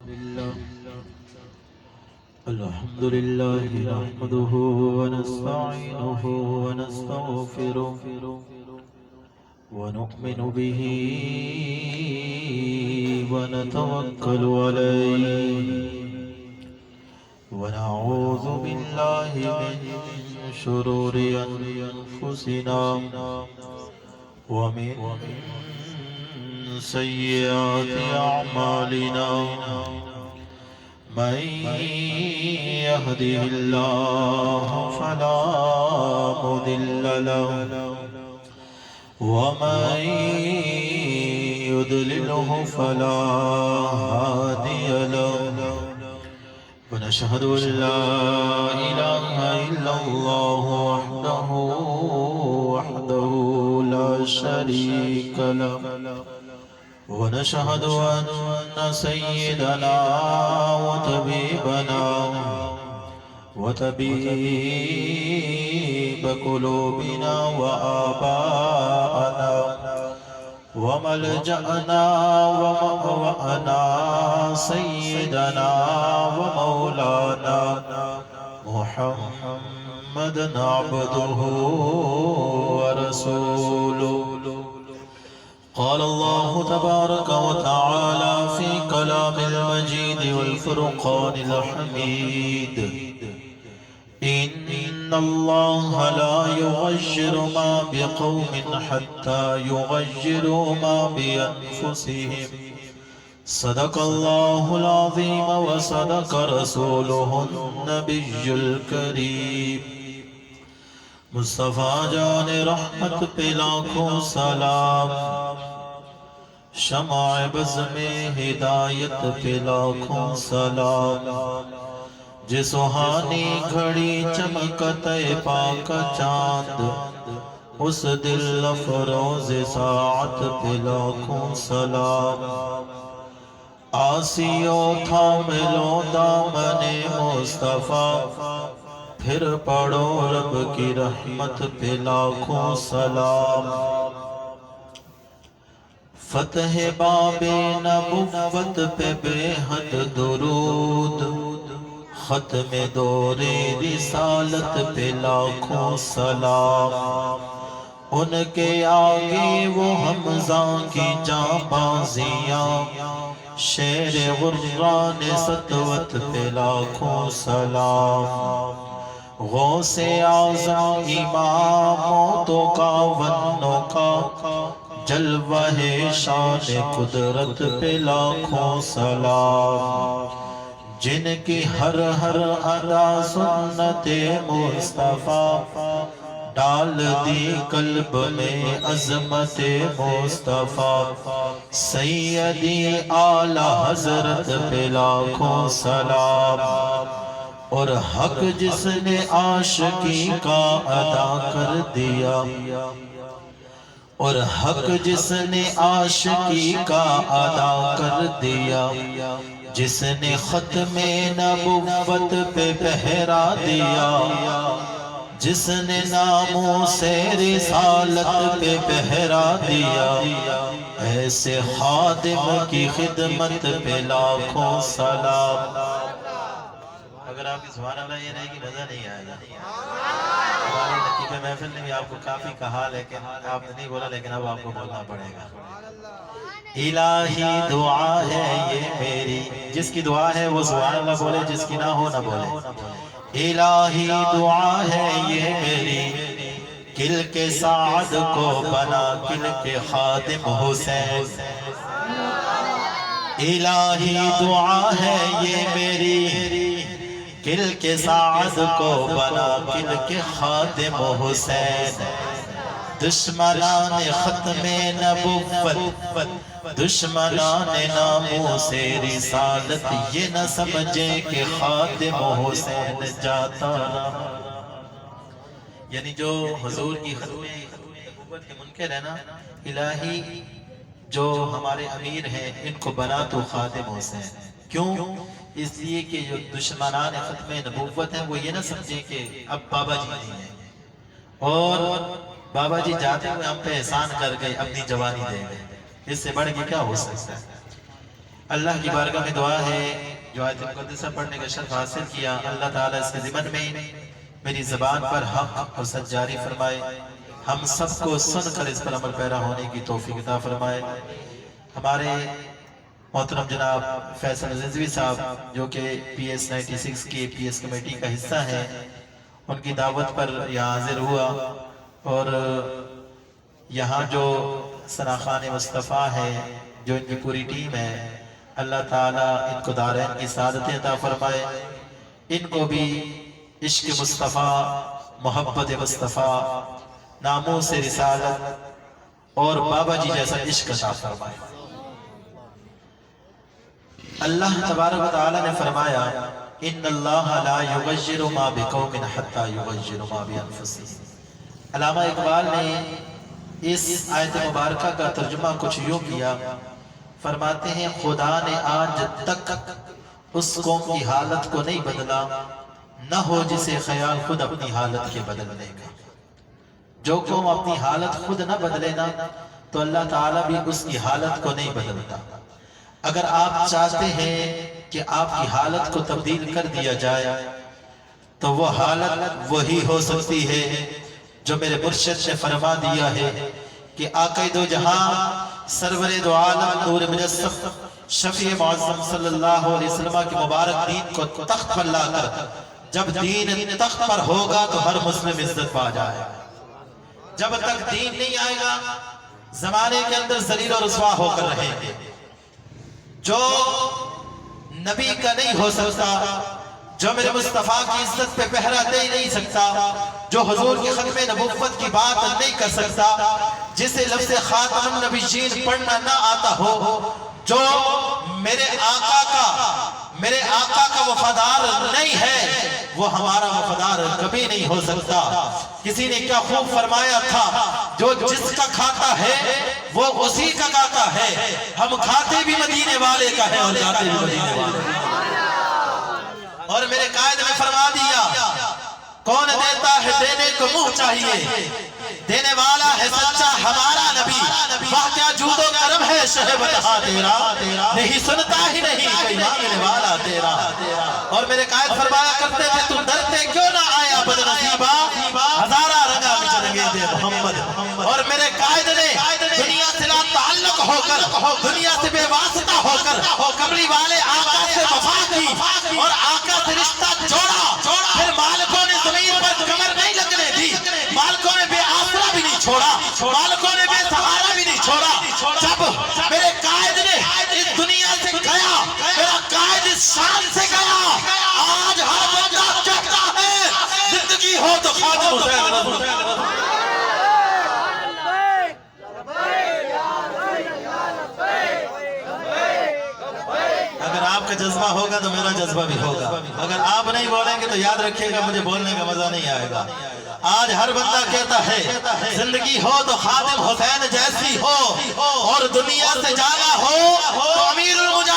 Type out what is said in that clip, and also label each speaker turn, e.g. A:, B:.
A: لله الحمد لله نحمده ونستعينه ونستغفره ونؤمن به ونتوكل عليه ونعوذ بالله من شرور أنفسنا ومن سيئات أعمالنا من يهده الله فلا مضل له ومن يضلله فلا هادي له ونشهد أن لا إله إلا الله وحده لا شريك له ونشهد أن سيدنا وطبيب قلوبنا وآباءنا وملجأنا ومأوانا سيدنا ومولانا محمد عبده ورسوله. قال الله تبارك وتعالى في كلام المجيد والفرقان الحميد: إن الله لا يغير ما بقوم حتى يغيروا ما بأنفسهم. صدق الله العظيم وصدق رسوله النبي الكريم. مصطفیٰ جان رحمت پہ لاکھوں سلام، شمع بزم ہدایت پہ لاکھوں سلام. جس سہانی گھڑی چمکتے پاک چاند، اس دل افروز ساعت پہ لاکھوں سلام. آسیو تھام لو دامن مصطفیٰ، پھر پڑھو رب کی رحمت پہ لاکھوں سلام. فتح باب نبوت پہ بے حد درود، ختم دور رسالت پہ لاکھوں سلام. ان کے آگے وہ حمزہ کی جاں بازیاں، شیر غران سطوت پہ لاکھوں سلام. غوث اعظم امام موتوں کا ونوں کا، جلوہ شان قدرت پہ لاکھوں سلام. جن کی ہر ہر ادا سنت مصطفیٰ، ڈال دی قلب میں عظمت مصطفیٰ. سیدی اعلی حضرت پہ لاکھوں سلام. اور حق جس نے عاشقی کا ادا کر دیا، اور حق جس نے عاشقی کا ادا کر دیا، جس نے ختم نبوت پہ پہرا دیا، جس نے ناموس رسالت پہ پہرا دیا، ایسے خادم کی خدمت پہ لاکھوں سلام. اگر آپ کی سبحان اللہ یہ رہے گی مزہ نہیں آئے گا. ہماری لطیف محفل نے بھی آپ کو کافی کہا، لیکن آپ نے نہیں بولا، لیکن اب آپ کو بولنا پڑے گا. الہی دعا ہے یہ میری، جس کی دعا ہے وہ سبحان اللہ بولے، جس کی نہ ہو نہ بولے. الہی دعا ہے یہ میری، کل کے سعد کو بنا کل کے خادم حسین. الہی دعا ہے یہ میری، کل کے سعد کو بنا کل کے خادم حسین. دشمنان ختم نبوت، دشمنان ناموس رسالت، یہ نہ سمجھے کہ خادم حسین جاتا رہا. یعنی جو حضور کی ختم نبوت کے منکر ہے نا، الہی جو ہمارے امیر ہیں ان کو بنا تو خادم حسین. کیوں؟ اس لیے کہ جو دشمنان ختم نبوت ہیں وہ یہ نہ سمجھے کہ اب بابا جی نہیں ہیں، اور بابا جی جاتے ہوئے ہم پہ احسان کر گئے، اپنی جوانی دے گئے. اس سے بڑھ کے کیا ہو سکتا ہے؟ اللہ کی بارگاہ میں دعا ہے جو آیت مقدسہ پڑھنے کا شرف حاصل کیا، اللہ تعالیٰ اس کے ضمن میں میری زبان پر حق اور سچ جاری فرمائے، ہم سب کو سن کر اس پر عمل پیرا ہونے کی توفیق عطا فرمائے۔ ہمارے محترم جناب فیصل رضوی صاحب جو کہ پی ایس 96 کی پی ایس کمیٹی کا حصہ ہیں، ان کی دعوت پر یہاں حاضر ہوا، اور یہاں جو ثناخان مصطفیٰ ہے، جو ان کی پوری ٹیم ہے، اللہ تعالیٰ ان کو دارین کی سعادتیں عطا فرمائے، ان کو بھی عشق مصطفیٰ، محبت مصطفیٰ، ناموس رسالت اور بابا جی جیسا عشق عطا فرمائے۔ اللہ تبارک و تعالیٰ نے فرمایا ان اللہ لا یغیر ما بقوم حتی یغیروا ما بانفسہم۔ علامہ اقبال نے اس آیت مبارکہ کا ترجمہ کچھ یوں کیا، فرماتے ہیں خدا نے آج تک اس قوم کی حالت کو نہیں بدلا، نہ ہو جسے خیال خود اپنی حالت کے بدلنے کا۔ جو قوم اپنی حالت خود نہ بدلے نا تو اللہ تعالیٰ بھی اس کی حالت کو نہیں بدلتا۔ اگر آپ چاہتے ہیں کہ آپ کی حالت کو تبدیل کر دیا جائے تو وہ حالت وہی ہو سکتی ہے جو میرے مرشد نے فرما دیا ہے کہ آقا دو جہاں سرور دو عالم نور مجسم شفیع معظم صلی اللہ علیہ وسلم کی مبارک دین کو تخت پر لا کر جب دین تخت پر ہوگا تو ہر مسلم عزت پا جائے گا۔ جب تک دین نہیں آئے گا زمانے کے اندر ذلیل و رسوا ہو کر رہیں گے۔ جو نبی کا نہیں ہو سکتا، جو میرے مصطفیٰ کی عزت پہ پہرا دے نہیں سکتا، جو حضور کی ختم نبوت کی بات نہیں کر سکتا، جسے لفظ خاتم النبیین پڑھنا نہ آتا ہو، جو میرے آقا کا وفادار نہیں ہے، وہ ہمارا وفادار کبھی نہیں ہو سکتا۔ کسی نے کیا خوب فرمایا تھا، جو جس کا کھاتا ہے وہ اسی کا گاتا ہے۔ ہم کھاتے بھی مدینے والے کا ہے اور گاتے بھی مدینے والے کا۔ اور میرے قائد نے فرما دیا کون دیتا ہے دینے کو منہ چاہیے، دینے والا ہے سچا ہمارا نبی، واہ کیا جود و کرم ہے شہ بتہا تیرا، نہیں سنتا ہی نہیں کوئی مانگنے والا تیرا۔ اور میرے قائد فرمایا کرتے تھے تم ڈرتے کیوں نہ آیا بدنصیبہ، ہزارہ رنگا بچ رنگے دے محمد۔ اور میرے قائد نے دنیا سے لا تعلق ہو کر، دنیا سے بے واسطہ ہو کر کملی والے آقا سے وفا کی اور آقا سے رشتہ جوڑا۔ پھر مالکوں نے زمین پر کمر نہیں لگنے دی، مالکوں نے بے آسرا بھی نہیں چھوڑا، مالکوں نے بے سہارا بھی نہیں چھوڑا۔ جب میرے قائد نے اس دنیا سے گیا، میرا قائد اس شان سے گیا، آج ہر بندہ کہتا ہے زندگی ہو تو خاتم حسین۔ اگر آپ کا جذبہ ہوگا تو میرا جذبہ بھی ہوگا، اگر آپ نہیں بولیں گے تو یاد رکھیے گا مجھے بولنے کا مزہ نہیں آئے گا۔ آج ہر بندہ کہتا ہے زندگی ہو تو خاتم حسین جیسی ہو، اور دنیا سے جانا ہو تو امیر المجاہدین